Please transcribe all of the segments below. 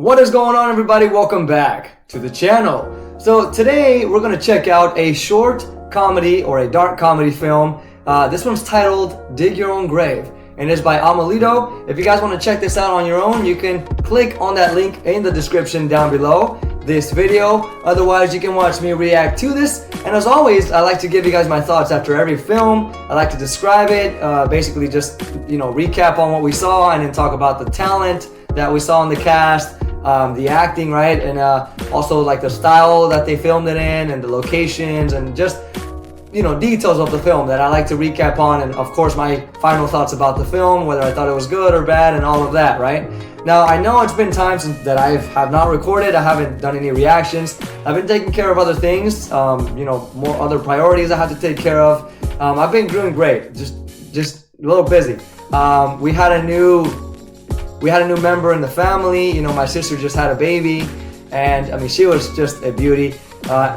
What is going on, everybody? Welcome back to the channel. So today we're going to check out a short comedy or a dark comedy film. This one's titled Dig Your Own Grave and it's by Amelito. If you guys want to check this out on your own, you can click on that link in the description down below this video. Otherwise, you can watch me react to this. And as always, I like to give you guys my thoughts after every film. I like to describe it, basically just, recap on what we saw and then talk about the talent that we saw in the cast, the acting, right? And also like the style that they filmed it in and the locations and just, details of the film that I like to recap on. And of course, my final thoughts about the film, whether I thought it was good or bad and all of that, right? Now, I know it's been times that I have not recorded. I haven't done any reactions. I've been taking care of other things, more other priorities I have to take care of. I've been doing great, just a little busy. We had a new member in the family. My sister just had a baby, and she was just a beauty.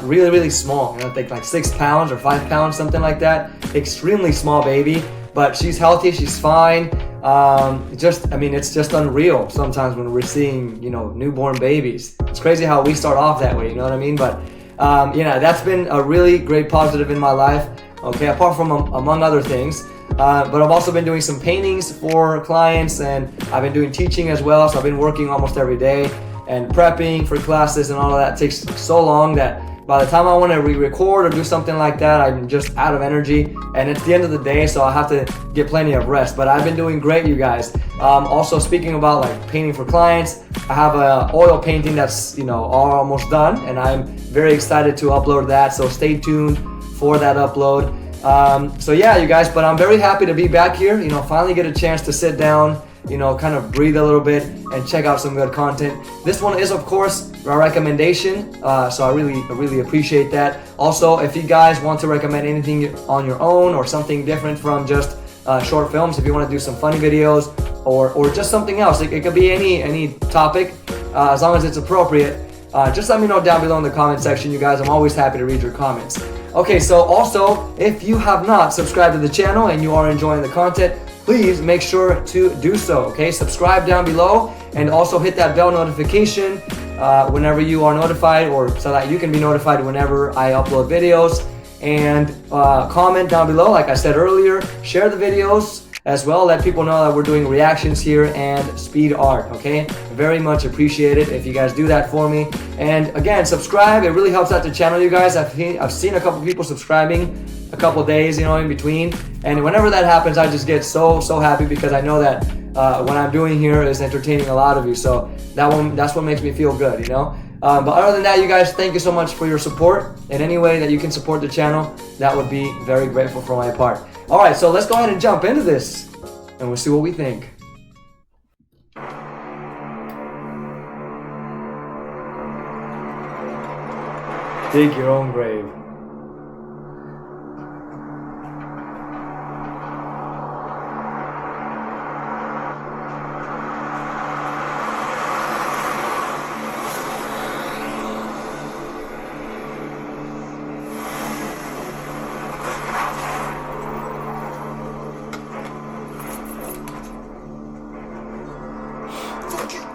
Really, really small. I think like 6 pounds or 5 pounds, something like that. Extremely small baby, but she's healthy. She's fine. It's just unreal sometimes when we're seeing, newborn babies. It's crazy how we start off that way, you know what I mean? But, that's been a really great positive in my life, okay, apart from among other things. But I've also been doing some paintings for clients, and I've been doing teaching as well, so I've been working almost every day and prepping for classes, and all of that takes so long that by the time I want to re-record or do something like that, I'm just out of energy, and it's the end of the day, so I have to get plenty of rest. But I've been doing great, you guys. Also, speaking about like painting for clients, I have a oil painting that's almost done, and I'm very excited to upload that, so stay tuned for that upload. So yeah, you guys, but I'm very happy to be back here, finally get a chance to sit down, kind of breathe a little bit and check out some good content. This one is, of course, a recommendation, so I really appreciate that. Also, if you guys want to recommend anything on your own or something different from just short films, if you want to do some funny videos or just something else, it could be any topic, as long as it's appropriate, just let me know down below in the comment section, you guys. I'm always happy to read your comments. Okay, so also, if you have not subscribed to the channel and you are enjoying the content, please make sure to do so, okay? Subscribe down below and also hit that bell notification whenever you are notified, or so that you can be notified whenever I upload videos. And comment down below, like I said earlier. Share the videos as well. Let people know that we're doing reactions here and speed art, okay? Very much appreciate it if you guys do that for me. And again, subscribe. It really helps out the channel, you guys. I've seen a couple people subscribing a couple days, in between. And whenever that happens, I just get so happy, because I know that what I'm doing here is entertaining a lot of you. So that's what makes me feel good, But other than that, you guys, thank you so much for your support. In any way that you can support the channel, that would be very grateful for my part. All right, so let's go ahead and jump into this, and we'll see what we think. Dig your own grave.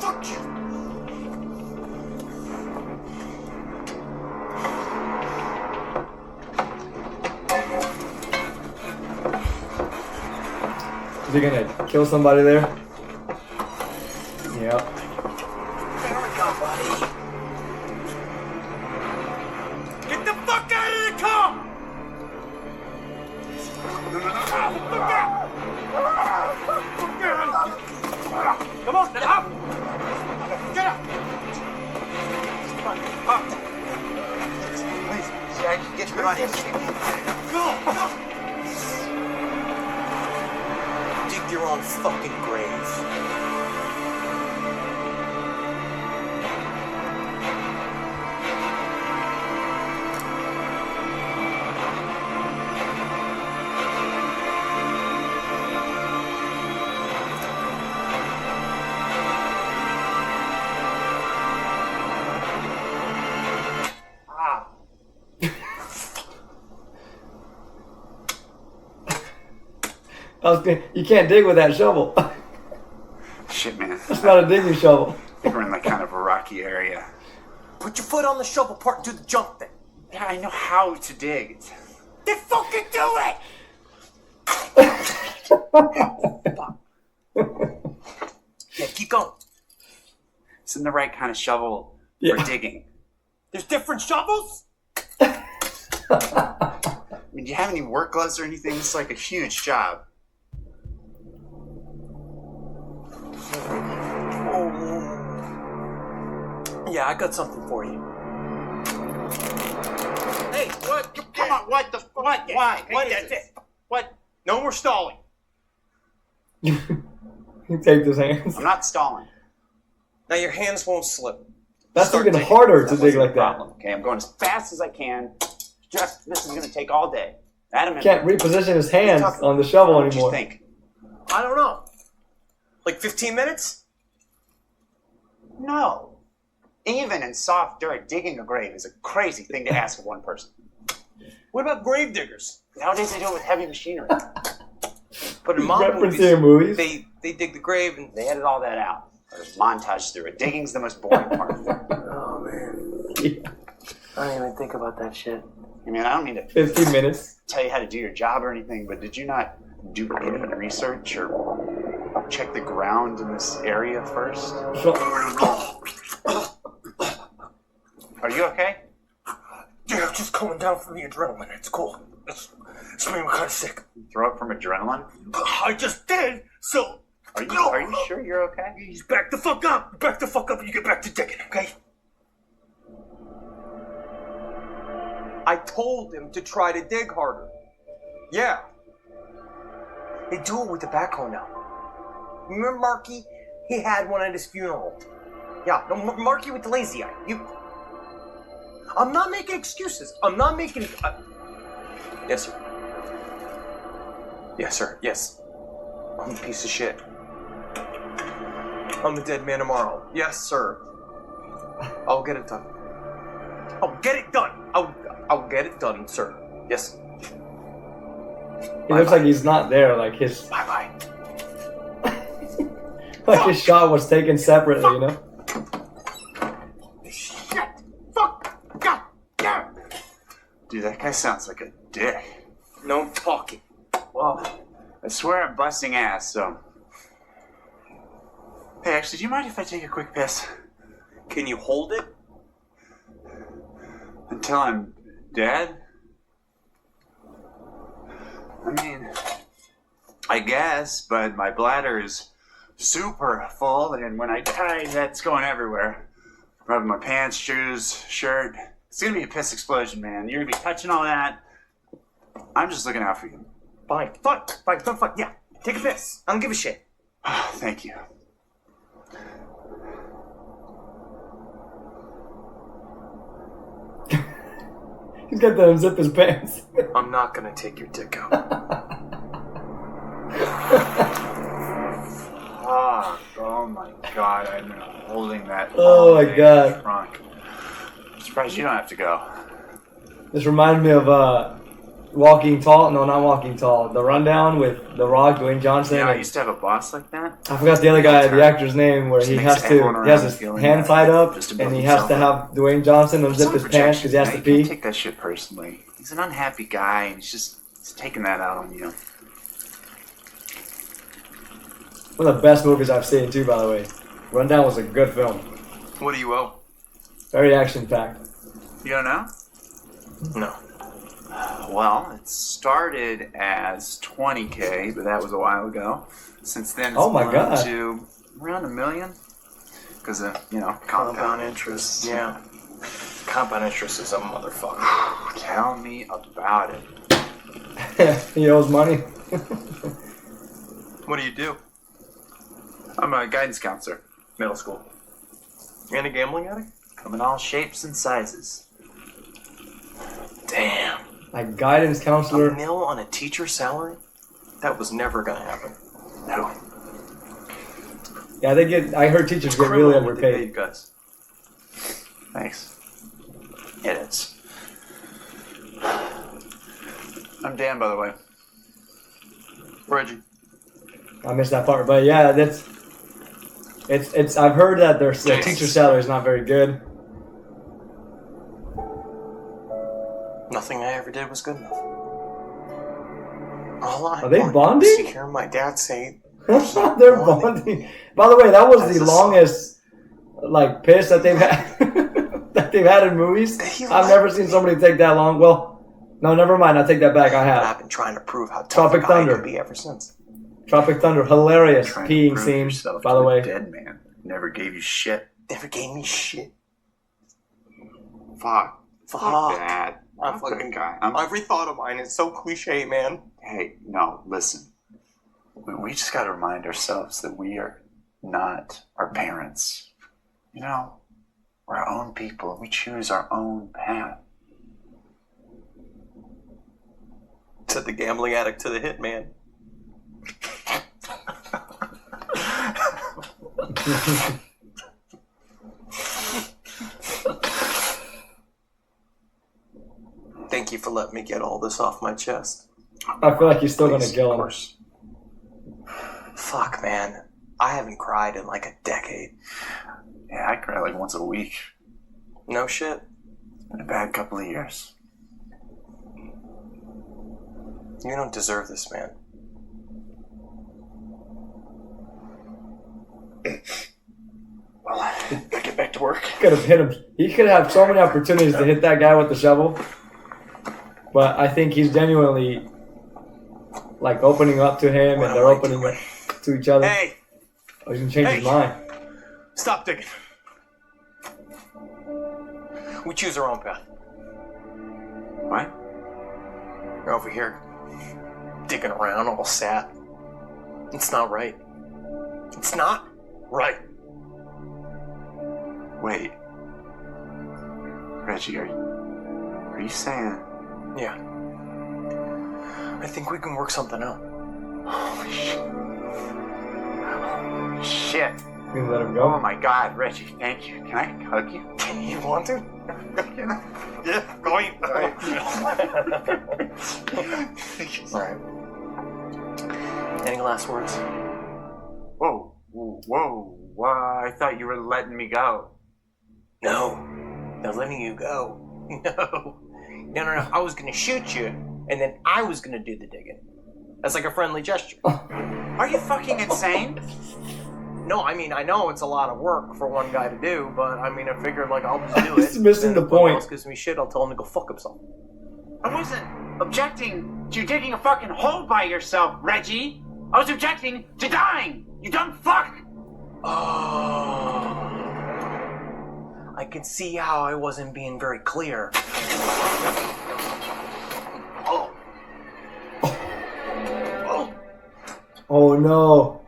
Fuck you! Is he gonna kill somebody there? Yep. There we go, buddy. Get the fuck out of the car! Look out! Come on, up! Get up! Up! Please, Jack, get your money. Go! Dig your own fucking grave. You can't dig with that shovel. Shit, man. That's not a digging shovel. think we're in like kind of a rocky area. Put your foot on the shovel part and do the jump thing. Yeah, I know how to dig. Then fucking do it! Yeah, keep going. It's in the right kind of shovel Yeah. for digging. There's different shovels? I mean, do you have any work gloves or anything? It's like a huge job. Yeah, I got something for you. Hey, what? Come on, what the what? Why? What Hey, is that's this? it. What? No more stalling. He takes his hands. I'm not stalling. Now your hands won't slip. That's Start even digging. harder to That dig wasn't like a that. problem, okay, I'm going as fast as I can. Just this is gonna take all day. Adam, Can't reposition his hands on the shovel what do you anymore. think? I don't know. Like 15 minutes? No. Even in soft dirt, digging a grave is a crazy thing to ask of one person. What about grave diggers? Nowadays they do it with heavy machinery. But in my Referencing movies. they dig the grave and They edit all that out. There's montage through it. Digging's the most boring part. oh man, Yeah. I didn't even think about that shit. I mean, I don't mean to 15 minutes. tell you how to do your job or anything, but did you not do any research or check the ground in this area first? So, Are you okay? Yeah, I'm just coming down from the adrenaline. It's cool. It's making me kind of sick. Throw up from adrenaline? I just did, so... Are you sure you're okay? He's back the fuck up. Back the fuck up and you get back to digging, okay? I told him to try to dig harder. Yeah. They do it with the backhoe now. Remember Marky? He had one at his funeral. Yeah, no, Marky with the lazy eye. I'm not making excuses. I'm not making... Yes, sir. Yes, sir. Yes. I'm a piece of shit. I'm the dead man tomorrow. Yes, sir. I'll get it done. I'll get it done. I'll get it done, sir. Yes. he looks like he's not there. Like his Bye-bye. like his shot was taken separately, you know? Shit! Fuck! God damn! Dude, that guy sounds like a dick. No talking. Well, I swear I'm busting ass, so... Hey, actually, do you mind if I take a quick piss? can you hold it? Until I'm dead? I mean, I guess, but my bladder is super full, and when I die, that's going everywhere. Rubbing my pants, shoes, shirt. It's gonna be a piss explosion, man. You're gonna be touching all that. I'm just looking out for you. Fine. Fine. Yeah. Take a piss. I don't give a shit. Thank you. He's got to unzip his pants. I'm not gonna take your dick out. Oh my god, I've been holding that. Oh all my day in God. the trunk. I'm surprised you don't have to go. This reminded me of Walking Tall. No, not Walking Tall. The Rundown with The Rock, Dwayne Johnson. Yeah, I and- used to have a boss like that. I forgot the other guy, the actor's name, where Just he makes has everyone he has around his feeling hand that tied up, just and above he has to himself. have Dwayne Johnson unzip Some his pants because he has to projection, man. You pee. can't take that shit personally. He's an unhappy guy, and he's taking that out on you. One of the best movies I've seen too, by the way. Rundown was a good film, What do you owe? very action packed. You don't know? No. Well, it started as 20K, but that was a while ago. Since then, it's Oh my grown God. to around $1 million. Because of, Compound interest. Yeah. Compound interest is a motherfucker. Tell me about it. He owes money. What do you do? I'm a guidance counselor. Middle school. And a gambling addict? Come in all shapes and sizes. Damn. A guidance A counselor. mil on a teacher's salary? That was never gonna happen. No. Yeah, they get. I heard teachers get really Criminal what they pay you underpaid. guys. Thanks. It is. I'm Dan, by the way. Reggie. I missed that part, but yeah, that's. It's. I've heard that their teacher salary is not very good. Nothing I ever did was good enough. All I Are they wanted bonding? was to hear my dad say, They're bonding. By the way, that was the longest like piss that they've had that they've had in movies. I've never seen somebody take that long. Well, no, never mind. I take that back. I and have. I've been trying to prove how tough Tropic a guy Thunder. can be ever since. Tropic Thunder, hilarious Trying to peeing prove scene. yourself By to the a way, dead man never gave you shit. Never gave me shit. Fuck. Fuck. that. I'm I'm fucking- guy. Every thought of mine is so cliche, man. Hey, no, listen. We just got to remind ourselves that we are not our parents. You know, we're our own people. We choose our own path. Said the gambling addict to the hitman. Thank you for letting me get all this off my chest. I feel like you're still gonna Please, kill of him. course. Fuck, man. I haven't cried in like a decade. Yeah, I cry like once a week. No shit. It's been a bad couple of years. You don't deserve this, man. Well, I gotta get back to work. Could have hit him. He could have so many opportunities to hit that guy with the shovel. But I think he's genuinely like opening up to him, What and they're am I opening doing? up to each other. Hey, Oh, he's gonna change his Hey. mind. stop digging. We choose our own path. What? You're over here digging around all sad. It's not right. It's not right. Wait. Reggie, are you saying? Yeah. I think we can work something out. Holy shit. Holy shit. You can let him Oh go. my god, Reggie, thank you. Can I hug you? You want to? Can I? Yeah, go ahead. Alright. Any last words? Whoa, whoa, I thought you were letting me go. No. They're letting you go. No. I was gonna shoot you, and then I was gonna do the digging. That's like a friendly gesture. Are you fucking insane? No, I mean, I know it's a lot of work for one guy to do, but I mean, I figured, like, I'll just do it. He's missing and the if someone point. else gives me shit, I'll tell him to go fuck himself. I wasn't objecting to digging a fucking hole by yourself, Reggie. I was objecting to dying. You dumb fuck. Oh. I can see how I wasn't being very clear. Oh. Oh. Oh no.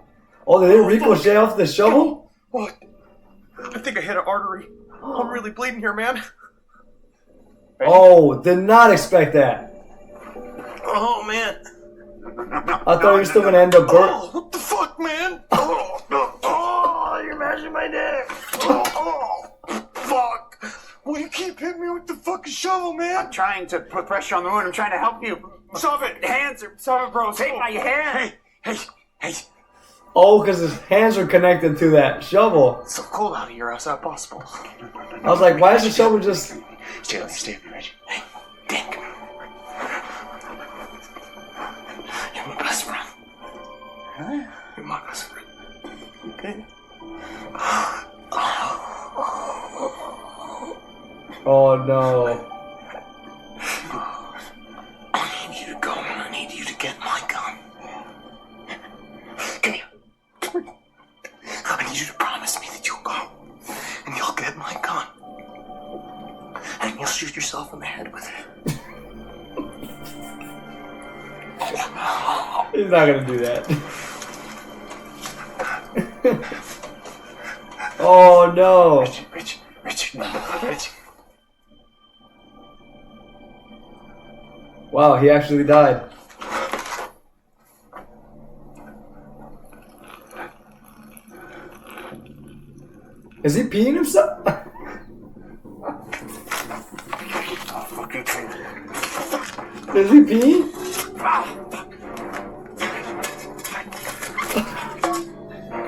Oh, they didn't ricochet off the shovel? What? I think I hit an artery. I'm really bleeding here, man. Oh, did not expect that. Oh, man. I thought you were still gonna end up burnt. Oh, what the fuck, man? Oh, you're mashing my neck. Oh, fuck. Will you keep hitting me with the fucking shovel, man? I'm trying to put pressure on the wound. I'm trying to help you. Stop it. Hands are sorry, bro. Take my hand. Hey. Oh, because his hands are connected to that shovel. It's so cold out here outside possible. I was like, why is the shovel just... Stay with me, Reggie. Hey, Dick. You're my best friend. Huh? You're my best friend. Okay? Oh no. I need you to go, and I need you to get my gun. Come here. I need you to promise me that you'll go, and you'll get my gun, and you'll shoot yourself in the head with it. He's not gonna do that. Oh no. Richie. Wow, he actually died. Is he peeing himself? Is he peeing?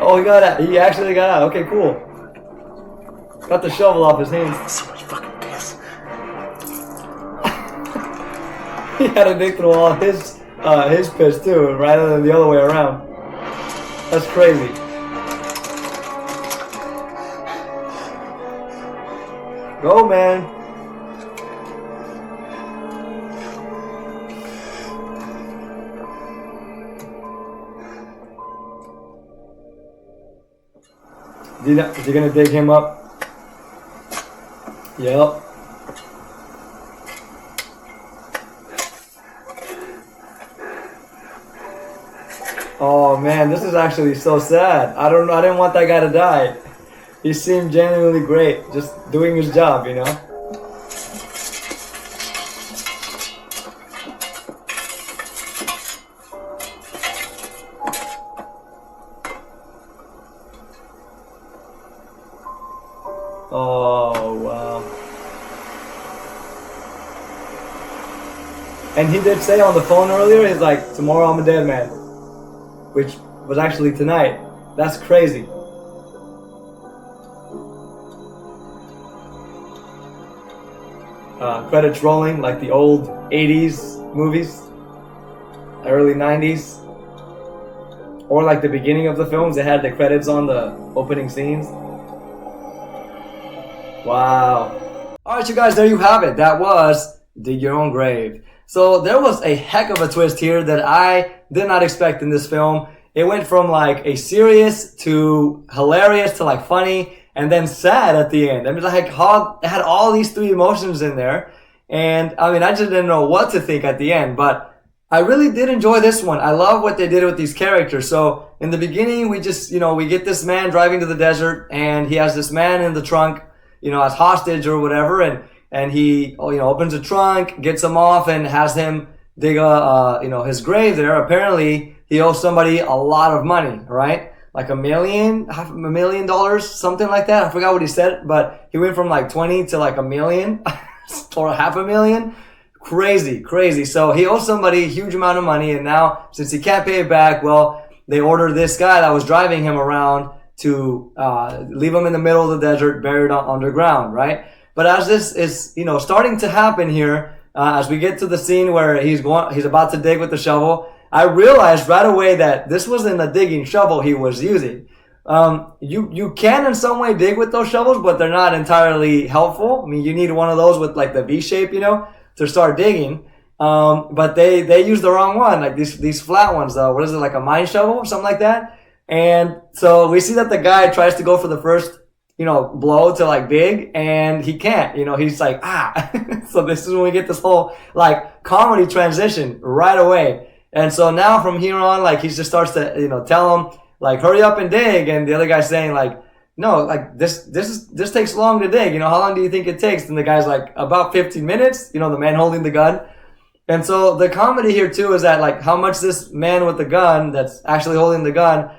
Oh, Oh, he actually got out. Okay, cool. Got the shovel off his hands. So much fucking piss. He had to dig through all his piss too, rather than the other way around. That's crazy. Go, man. Is he gonna dig him up? Yep. Oh man, this is actually so sad. I didn't want that guy to die. He seemed genuinely great, just doing his job, you know? Oh, wow. And he did say on the phone earlier, he's like, tomorrow I'm a dead man. Which was actually tonight. That's crazy. Credits rolling like the old 80s movies, early 90s. Or like the beginning of the films, they had the credits on the opening scenes. Wow. Alright, you guys, there you have it. That was Dig Your Own Grave. So there was a heck of a twist here that I did not expect in this film. It went from like a serious to hilarious to like funny and then sad at the end. I mean, like how it had all these three emotions in there. And I mean, I just didn't know what to think at the end, but I really did enjoy this one. I love what they did with these characters. So in the beginning, we just, we get this man driving to the desert and he has this man in the trunk, as hostage or whatever. And he, opens the trunk, gets him off and has him dig his grave there. Apparently he owes somebody a lot of money, right? Like $1 million, $500,000, something like that. I forgot what he said, but he went from like 20 to like $1 million or $500,000. Crazy. So he owes somebody a huge amount of money. And now since he can't pay it back, well, they ordered this guy that was driving him around to, leave him in the middle of the desert, buried underground, right? But as this is, starting to happen here, as we get to the scene where he's about to dig with the shovel, I realized right away that this wasn't a digging shovel he was using. You can in some way dig with those shovels, but they're not entirely helpful. I mean, you need one of those with like the V shape, to start digging. But they use the wrong one, like these flat ones, though. What is it, like a mine shovel or something like that? And so we see that the guy tries to go for the first, blow to like dig, and he can't, he's like, So this is when we get this whole like comedy transition right away. And so now from here on, like he just starts to, tell him like, hurry up and dig. And the other guy's saying like, no, like this takes long to dig. How long do you think it takes? And the guy's like, about 15 minutes, the man holding the gun. And so the comedy here too is that like how much this man with the gun that's actually holding the gun,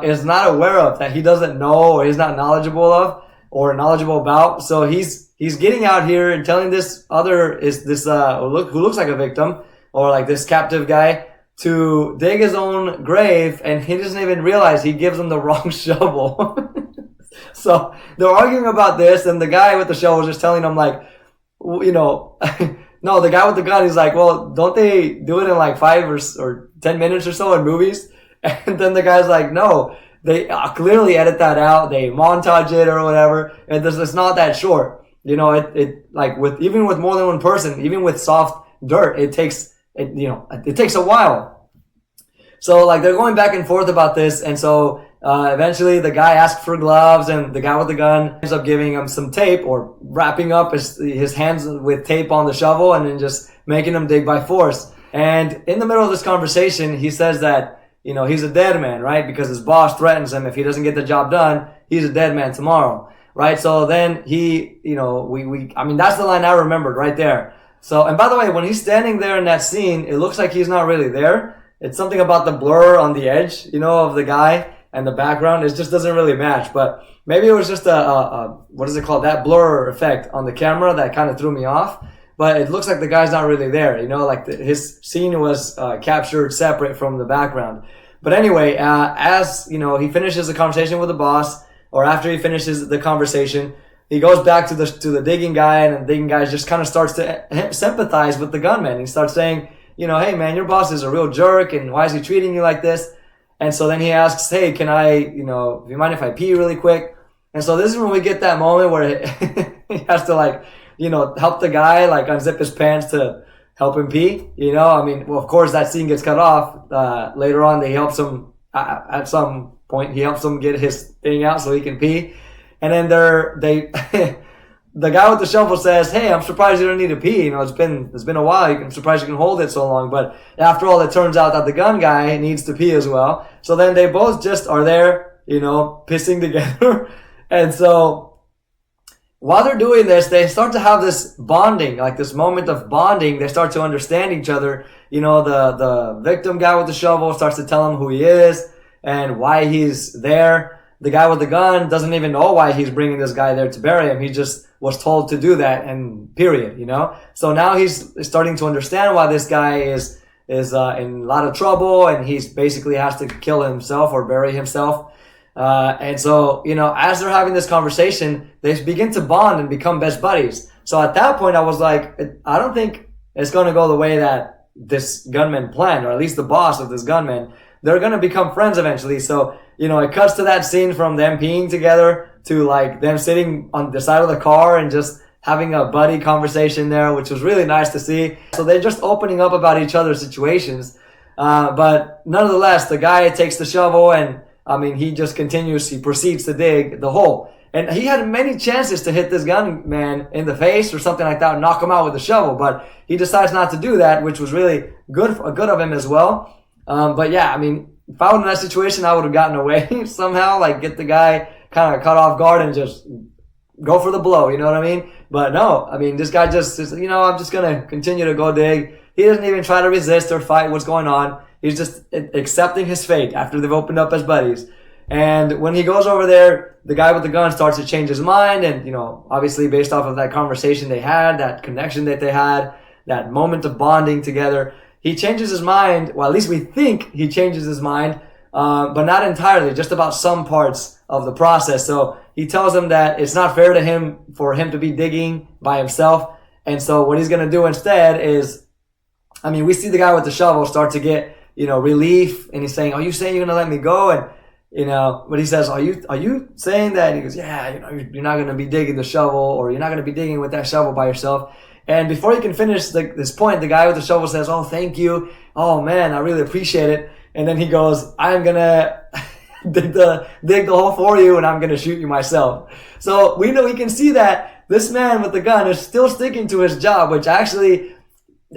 is not aware of, that he doesn't know or he's not knowledgeable of or knowledgeable about. So he's getting out here and telling this who looks like a victim or like this captive guy to dig his own grave, and he doesn't even realize he gives him the wrong shovel. So they're arguing about this, and the guy with the shovel is just telling him like, no, the guy with the gun is like, well, don't they do it in like 5 or 10 minutes or so in movies? And then the guy's like, no, they clearly edit that out. They montage it or whatever. And it's not that short. It like even with more than one person, even with soft dirt, it takes a while. So like they're going back and forth about this. And so, eventually the guy asks for gloves, and the guy with the gun ends up giving him some tape or wrapping up his hands with tape on the shovel and then just making him dig by force. And in the middle of this conversation, he says that, he's a dead man, right? Because his boss threatens him if he doesn't get the job done, he's a dead man tomorrow, right? So then he, that's the line I remembered right there. So, and by the way, when he's standing there in that scene, it looks like he's not really there. It's something about the blur on the edge, of the guy and the background. It just doesn't really match, but maybe it was just what is it called? That blur effect on the camera that kind of threw me off. But it looks like the guy's not really there, like his scene was captured separate from the background. But anyway, as you know, he finishes the conversation with the boss, or after he finishes the conversation, he goes back to the digging guy, and the digging guy just kind of starts to sympathize with the gunman. He starts saying, you know, hey man, your boss is a real jerk, and why is he treating you like this? And so then he asks, hey, can I, you know, do you mind if I pee really quick? And so this is when we get that moment where he has to, like, you know, help the guy, like, unzip his pants to help him pee. You know, I mean, well, of course that scene gets cut off. Later on, they helps him, at some point, he helps him get his thing out so he can pee. And then the guy with the shovel says, hey, I'm surprised you don't need to pee. You know, it's been a while. I'm surprised you can hold it so long. But after all, it turns out that the gun guy needs to pee as well. So then they both just are there, you know, pissing together. And so while they're doing this, they start to have this bonding, like this moment of bonding. They start to understand each other. You know, the victim guy with the shovel starts to tell him who he is and why he's there. The guy with the gun doesn't even know why he's bringing this guy there to bury him. He just was told to do that, and period, you know? So now he's starting to understand why this guy is in a lot of trouble, and he's basically has to kill himself or bury himself. And so, you know, as they're having this conversation, they begin to bond and become best buddies. So at that point, I was like, I don't think it's going to go the way that this gunman planned, or at least the boss of this gunman. They're going to become friends eventually. So, you know, it cuts to that scene from them peeing together to, like, them sitting on the side of the car and just having a buddy conversation there, which was really nice to see. So they're just opening up about each other's situations. But nonetheless, the guy takes the shovel and, I mean, he proceeds to dig the hole. And he had many chances to hit this gunman in the face or something like that and knock him out with a shovel, but he decides not to do that, which was really good of him as well. But yeah, I mean, if I was in that situation, I would have gotten away somehow, like get the guy kind of caught off guard and just go for the blow, you know what I mean? But no, I mean, this guy just, you know, I'm just going to continue to go dig. He doesn't even try to resist or fight what's going on. He's just accepting his fate after they've opened up as buddies. And when he goes over there, the guy with the gun starts to change his mind. And, you know, obviously based off of that conversation they had, that connection that they had, that moment of bonding together, he changes his mind. Well, at least we think he changes his mind, but not entirely, just about some parts of the process. So he tells him that it's not fair to him for him to be digging by himself. And so what he's going to do instead is, I mean, we see the guy with the shovel start to get, you know, relief. And he's saying, are you saying you're going to let me go? And, you know, but he says, are you saying that? And he goes, yeah, you know, you're not going to be digging the shovel, or you're not going to be digging with that shovel by yourself. And before he can finish this point, the guy with the shovel says, oh, thank you. Oh man, I really appreciate it. And then he goes, I'm going to dig the hole for you, and I'm going to shoot you myself. So we can see that this man with the gun is still sticking to his job, which actually,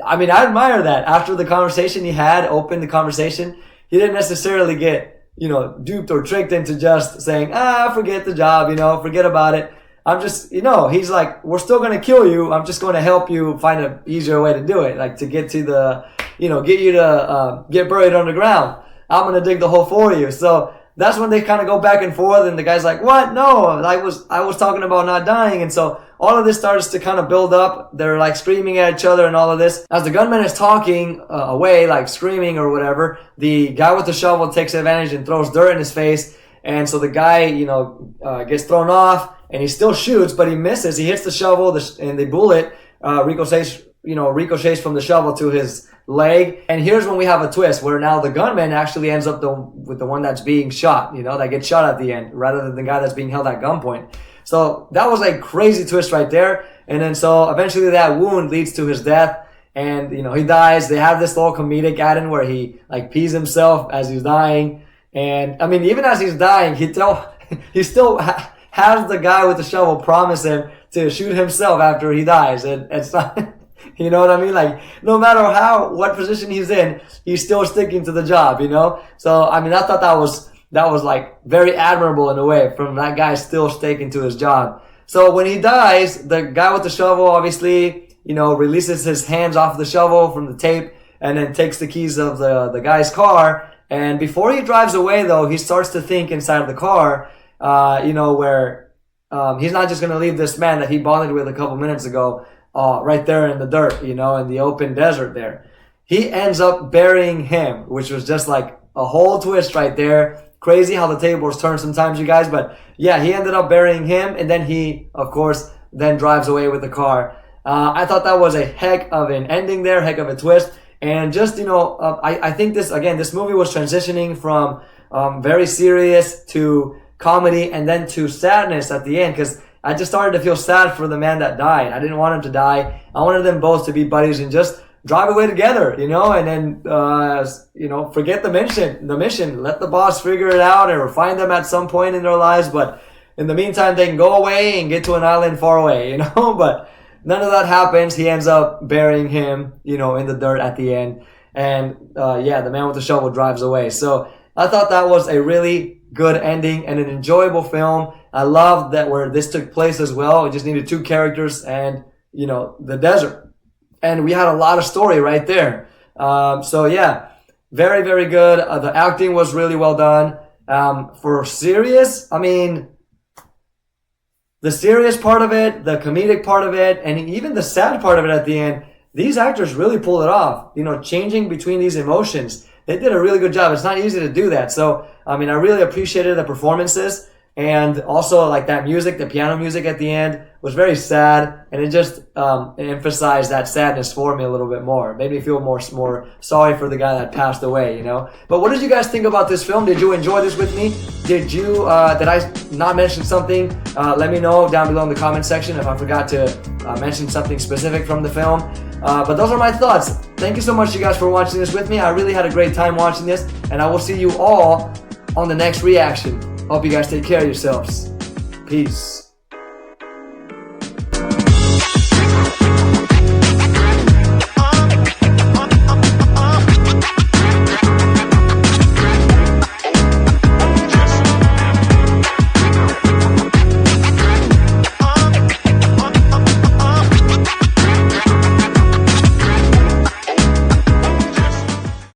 I mean, I admire that. After the conversation he had, opened the conversation, he didn't necessarily get, you know, duped or tricked into just saying, forget the job, you know, forget about it. I'm just, you know, he's like, we're still going to kill you. I'm just going to help you find an easier way to do it. Like to get to the, you know, get you to get buried underground. I'm going to dig the hole for you. So that's when they kind of go back and forth, and the guy's like, what? No, I was talking about not dying. And so all of this starts to kind of build up. They're like screaming at each other and all of this. As the gunman is talking away, like screaming or whatever, the guy with the shovel takes advantage and throws dirt in his face. And so the guy, you know, gets thrown off, and he still shoots, but he misses. He hits the shovel, and the bullet ricochets from the shovel to his leg. And here's when we have a twist, where now the gunman actually ends up with the one that's being shot, you know, that gets shot at the end, rather than the guy that's being held at gunpoint. So that was a crazy twist right there. And then so eventually that wound leads to his death, and, you know, he dies. They have this little comedic add-in where he like pees himself as he's dying. And I mean, even as he's dying, he still has the guy with the shovel promise him to shoot himself after he dies. And it's not, you know what I mean? Like, no matter what position he's in, he's still sticking to the job, you know? So, I mean, I thought that was like very admirable in a way, from that guy still sticking to his job. So when he dies, the guy with the shovel obviously, you know, releases his hands off the shovel from the tape, and then takes the keys of the guy's car. And before he drives away, though, he starts to think inside of the car, you know, where he's not just going to leave this man that he bonded with a couple minutes ago right there in the dirt, you know, in the open desert there. He ends up burying him, which was just like a whole twist right there. Crazy how the tables turn sometimes, you guys. But yeah, he ended up burying him, and then he, of course, then drives away with the car. I thought that was a heck of an ending there, heck of a twist. And just, I think this movie was transitioning from very serious to comedy and then to sadness at the end, because I just started to feel sad for the man that died. I didn't want him to die. I wanted them both to be buddies and just drive away together, and then, forget the mission. Let the boss figure it out or find them at some point in their lives. But in the meantime, they can go away and get to an island far away, but none of that happens. He ends up burying him, in the dirt at the end. And, the man with the shovel drives away. So I thought that was a really good ending and an enjoyable film. I loved that where this took place as well. We just needed two characters and, the desert. And we had a lot of story right there. Very, very good. The acting was really well done. For serious, the serious part of it, the comedic part of it, and even the sad part of it at the end, these actors really pulled it off. Changing between these emotions. They did a really good job. It's not easy to do that. So, I really appreciated the performances. And also, like that music, the piano music at the end was very sad, and it just emphasized that sadness for me a little bit more. It made me feel more sorry for the guy that passed away, But what did you guys think about this film? Did you enjoy this with me? Did I not mention something? Let me know down below in the comment section if I forgot to mention something specific from the film. But those are my thoughts. Thank you so much, you guys, for watching this with me. I really had a great time watching this, and I will see you all on the next reaction. Hope you guys take care of yourselves. Peace.